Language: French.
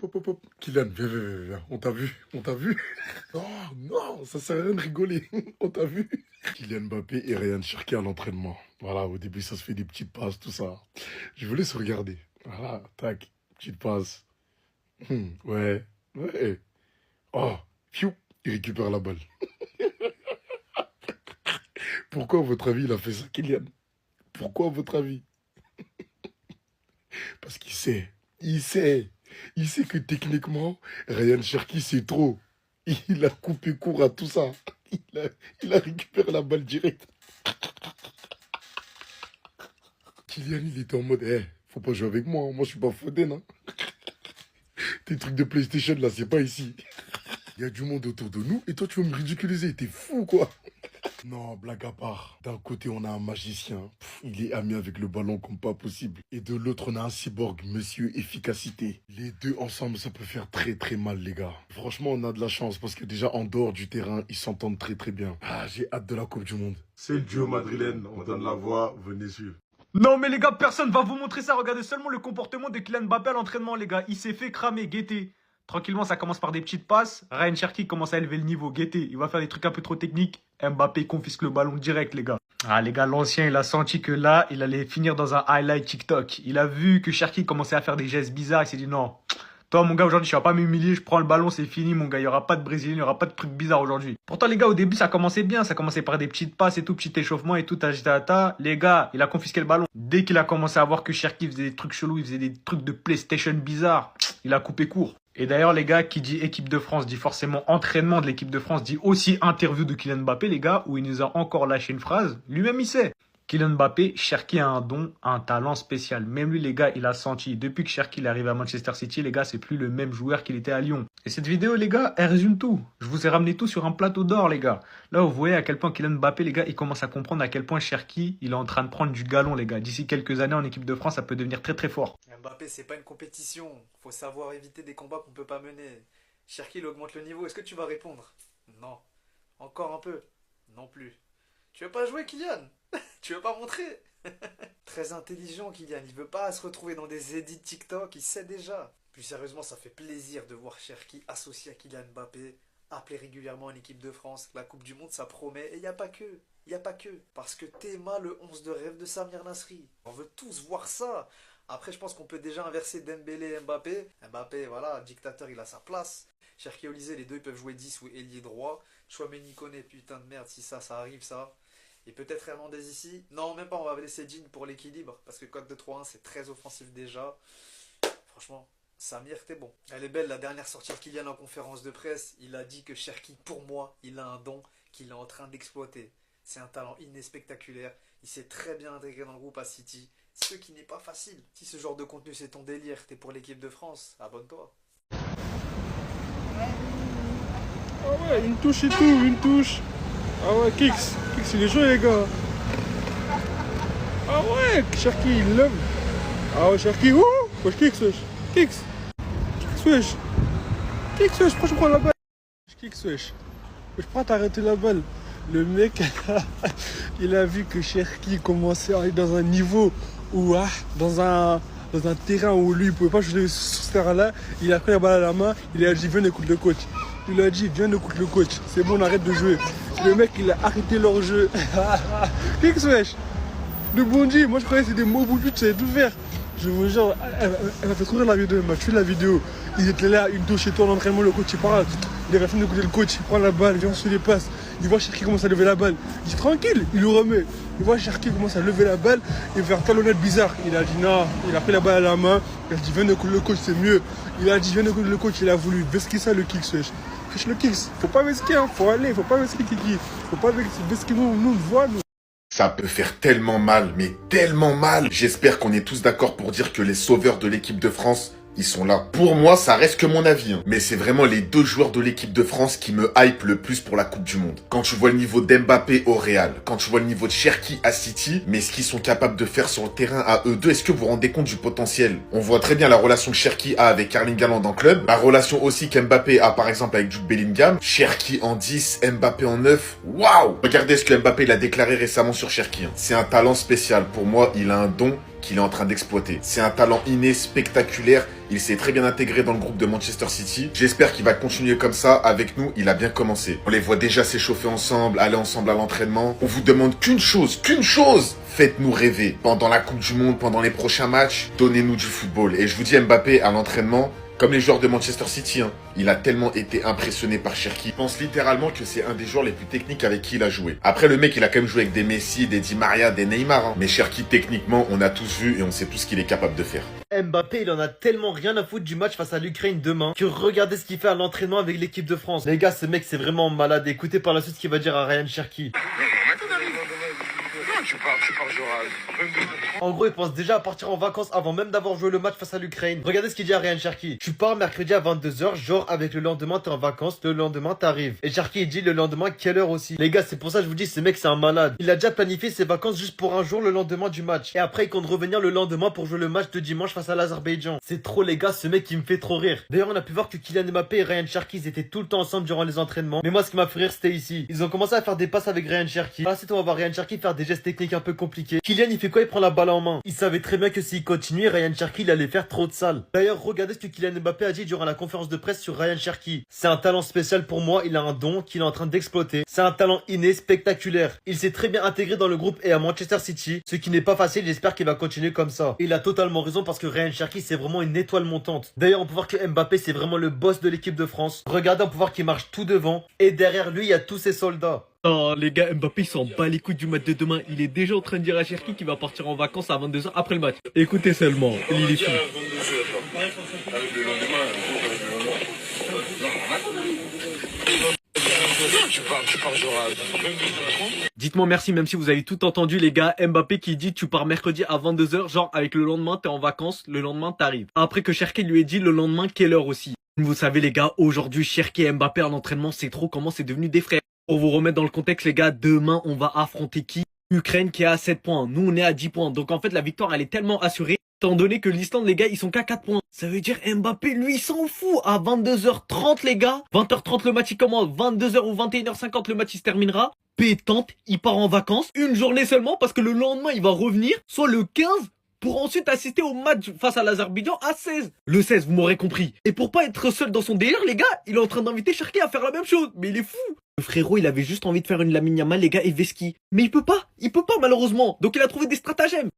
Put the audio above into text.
hop. Kylian, viens. On t'a vu, Non, non, ça sert à rien de rigoler. On t'a vu. Kylian Mbappé et Ryan Cherki à l'entraînement. Voilà, au début, ça se fait des petites passes, tout ça. Je voulais se regarder. Voilà, tac, petite passe. Ouais. Oh, fiou, il récupère la balle. Pourquoi, à votre avis, il a fait ça, Kylian? Pourquoi, à votre avis? Parce qu'il sait. Il sait que techniquement, Ryan Cherki, c'est trop. Il a coupé court à tout ça. Il a récupéré la balle directe. Kylian, il était en mode, faut pas jouer avec moi. Moi, je suis pas Foden, hein. Tes trucs de PlayStation, là, c'est pas ici. Il y a du monde autour de nous et toi, tu veux me ridiculiser. T'es fou, quoi. Non, blague à part. D'un côté, on a un magicien. Il est ami avec le ballon comme pas possible. Et de l'autre, on a un cyborg, monsieur efficacité. Les deux ensemble, ça peut faire très très mal, les gars. Franchement, on a de la chance parce que déjà, en dehors du terrain, ils s'entendent très très bien. Ah, j'ai hâte de la Coupe du Monde. C'est le duo madrilène. On donne la voix. Venez suivre. Non mais les gars, personne va vous montrer ça. Regardez seulement le comportement de Kylian Mbappé à l'entraînement, les gars. Il s'est fait cramer, guettez. Tranquillement, ça commence par des petites passes. Ryan Cherki commence à élever le niveau, guettez. Il va faire des trucs un peu trop techniques. Mbappé confisque le ballon direct, les gars. Ah les gars, l'ancien, il a senti que là, il allait finir dans un highlight TikTok. Il a vu que Cherki commençait à faire des gestes bizarres. Il s'est dit non. Toi, mon gars, aujourd'hui, tu vas pas m'humilier. Je prends le ballon, c'est fini, mon gars. Il y aura pas de Brésilien, il y aura pas de trucs bizarres aujourd'hui. Pourtant, les gars, au début, ça commençait bien. Ça commençait par des petites passes et tout, petit échauffement et tout, tata. Les gars, il a confisqué le ballon. Dès qu'il a commencé à voir que Cherki faisait des trucs chelous, il faisait des trucs de PlayStation bizarres, il a coupé court. Et d'ailleurs, les gars, qui dit équipe de France dit forcément entraînement de l'équipe de France, dit aussi interview de Kylian Mbappé, les gars, où il nous a encore lâché une phrase. Lui-même, il sait. Kylian Mbappé, Cherki a un don, un talent spécial. Même lui, les gars, il a senti. Depuis que Cherki est arrivé à Manchester City, les gars, c'est plus le même joueur qu'il était à Lyon. Et cette vidéo, les gars, elle résume tout. Je vous ai ramené tout sur un plateau d'or, les gars. Là, vous voyez à quel point Kylian Mbappé, les gars, il commence à comprendre à quel point Cherki, il est en train de prendre du galon, les gars. D'ici quelques années, en équipe de France, ça peut devenir très très fort. Mbappé, c'est pas une compétition. Faut savoir éviter des combats qu'on peut pas mener. Cherki, il augmente le niveau. Est-ce que tu vas répondre? Non. Encore un peu? Non plus. Tu veux pas jouer, Kylian? Tu veux pas montrer? Très intelligent, Kylian. Il veut pas se retrouver dans des edits TikTok. Il sait déjà. Plus sérieusement, ça fait plaisir de voir Cherki associé à Kylian Mbappé, appelé régulièrement en équipe de France. La Coupe du Monde, ça promet. Et y a pas que. Y a pas que. Parce que Théma, le 11 de rêve de Samir Nasri. On veut tous voir ça. Après, je pense qu'on peut déjà inverser Dembélé et Mbappé. Mbappé, voilà, dictateur, il a sa place. Cherki Olysée, les deux, ils peuvent jouer 10 ou ailier droit. Chouameni Koné, putain de merde, si ça arrive, ça. Et peut-être Hernandez ici. Non, même pas, on va laisser Jean pour l'équilibre. Parce que code de 3-1, c'est très offensif déjà. Franchement, Samir, t'es bon. Elle est belle, la dernière sortie de Kylian en conférence de presse. Il a dit que Cherki, pour moi, il a un don qu'il est en train d'exploiter. C'est un talent inespectaculaire. Il s'est très bien intégré dans le groupe à City. Ce qui n'est pas facile. Si ce genre de contenu c'est ton délire, t'es pour l'équipe de France, abonne-toi. Ah ouais, une touche et tout, une touche. Ah ouais, Kix, il est chaud les gars. Ah ouais, Cherki, il love. Ah ouais, Cherki, ouh, wesh, Kix, pourquoi je prends la balle? Kix, wesh, pourquoi t'as arrêté la balle? Le mec, il a vu que Cherki commençait à aller dans un niveau où, dans un terrain où lui, il pouvait pas jouer sur ce terrain-là. Il a pris la balle à la main, il a dit, viens, écoute le coach. Il a dit, viens, écoute le coach. C'est bon, on arrête de jouer. Le mec, il a arrêté leur jeu. Kix, wesh. Le bondi, moi je croyais que c'était des mots bouts, tu savais tout faire. Je vous jure, elle m'a fait trop rire la vidéo, elle m'a tué la vidéo. Il était là, une touche et tout en entraînement, le coach il parle. Il avait fini d'écouter le coach, il prend la balle, il vient sur les passes. Il voit Cherki commence à lever la balle. Il dit tranquille, il le remet. Il voit Cherki commence à lever la balle et faire un talonnette bizarre. Il a dit non, il a pris la balle à la main. Il a dit viens écouter le coach, c'est mieux. Il a dit viens écouter le coach, il a voulu vesquer ça le Kix, wesh. Le Kix, faut pas vesquer, hein, faut aller, faut pas vesquer Kiki. Faut pas vesquer nous le voit, nous. Ça peut faire tellement mal, mais tellement mal. J'espère qu'on est tous d'accord pour dire que les sauveurs de l'équipe de France, ils sont là. Pour moi, ça reste que mon avis, hein. Mais c'est vraiment les deux joueurs de l'équipe de France qui me hype le plus pour la Coupe du Monde. Quand tu vois le niveau d'Mbappé au Real, quand tu vois le niveau de Cherki à City, mais ce qu'ils sont capables de faire sur le terrain à eux deux, est-ce que vous vous rendez compte du potentiel? On voit très bien la relation que Cherki a avec Erling Haaland en club, la relation aussi qu'Mbappé a par exemple avec Jude Bellingham, Cherki en 10, Mbappé en 9, waouh! Regardez ce que Mbappé il a déclaré récemment sur Cherki, hein. C'est un talent spécial, pour moi il a un don qu'il est en train d'exploiter. C'est un talent inné, spectaculaire. Il s'est très bien intégré dans le groupe de Manchester City. J'espère qu'il va continuer comme ça avec nous. Il a bien commencé. On les voit déjà s'échauffer ensemble, aller ensemble à l'entraînement. On vous demande qu'une chose. Faites-nous rêver. Pendant la Coupe du Monde, pendant les prochains matchs, donnez-nous du football. Et je vous dis, Mbappé, à l'entraînement, comme les joueurs de Manchester City, il a tellement été impressionné par Cherki. Je pense littéralement que c'est un des joueurs les plus techniques avec qui il a joué. Après, le mec, il a quand même joué avec des Messi, des Di Maria, des Neymar. Mais Cherki, techniquement, on a tous vu et on sait tous ce qu'il est capable de faire. Mbappé, il en a tellement rien à foutre du match face à l'Ukraine demain que regardez ce qu'il fait à l'entraînement avec l'équipe de France. Les gars, ce mec, c'est vraiment malade. Écoutez par la suite ce qu'il va dire à Ryan Cherki. En gros, il pense déjà à partir en vacances avant même d'avoir joué le match face à l'Ukraine. Regardez ce qu'il dit à Ryan Cherki. Tu pars mercredi à 22h, genre avec le lendemain t'es en vacances, le lendemain t'arrives. Et Cherki il dit le lendemain quelle heure aussi. Les gars, c'est pour ça que je vous dis, ce mec c'est un malade. Il a déjà planifié ses vacances juste pour un jour le lendemain du match. Et après il compte revenir le lendemain pour jouer le match de dimanche face à l'Azerbaïdjan. C'est trop les gars, ce mec il me fait trop rire. D'ailleurs on a pu voir que Kylian Mbappé et Ryan Cherki ils étaient tout le temps ensemble durant les entraînements. Mais moi ce qui m'a fait rire c'était ici. Ils ont commencé à faire des passes avec Ryan Cherki. Ensuite on va voir Ryan Cherki faire des gestes techniques un peu compliqués. Kylian il fait quoi? Il prend la balle en main. Il savait très bien que s'il continuait, Ryan Cherki il allait faire trop de salles. D'ailleurs, regardez ce que Kylian Mbappé a dit durant la conférence de presse sur Ryan Cherki. C'est un talent spécial pour moi, il a un don qu'il est en train d'exploiter. C'est un talent inné, spectaculaire. Il s'est très bien intégré dans le groupe et à Manchester City, ce qui n'est pas facile, j'espère qu'il va continuer comme ça. Et il a totalement raison parce que Ryan Cherki c'est vraiment une étoile montante. D'ailleurs, on peut voir que Mbappé c'est vraiment le boss de l'équipe de France. Regardez, on peut voir qu'il marche tout devant et derrière lui, il y a tous ses soldats. Oh les gars, Mbappé il s'en bat les couilles du match de demain. Il est déjà en train de dire à Cherki qu'il va partir en vacances à 22h après le match. Écoutez seulement, il est fou. Dites-moi merci même si vous avez tout entendu les gars. Mbappé qui dit tu pars mercredi à 22h, genre avec le lendemain t'es en vacances, le lendemain t'arrives. Après que Cherki lui ait dit le lendemain quelle heure aussi. Vous savez les gars, aujourd'hui Cherki et Mbappé à l'entraînement c'est trop comment c'est devenu des frères. Pour vous remettre dans le contexte les gars, demain on va affronter qui? Ukraine qui est à 7 points, nous on est à 10 points. Donc en fait la victoire elle est tellement assurée, étant donné que l'Islande les gars ils sont qu'à 4 points. Ça veut dire Mbappé lui il s'en fout. À 22h30 les gars, 20h30 le match il commence, 22h ou 21h50 le match il se terminera. Pétante, il part en vacances, une journée seulement parce que le lendemain il va revenir, soit le 15 pour ensuite assister au match face à l'Azerbaïdjan à 16. Le 16, vous m'aurez compris. Et pour pas être seul dans son délire, les gars, il est en train d'inviter Cherki à faire la même chose. Mais il est fou. Le frérot, il avait juste envie de faire une Lamine Yamal, les gars, et Veski. Mais il peut pas malheureusement. Donc il a trouvé des stratagèmes.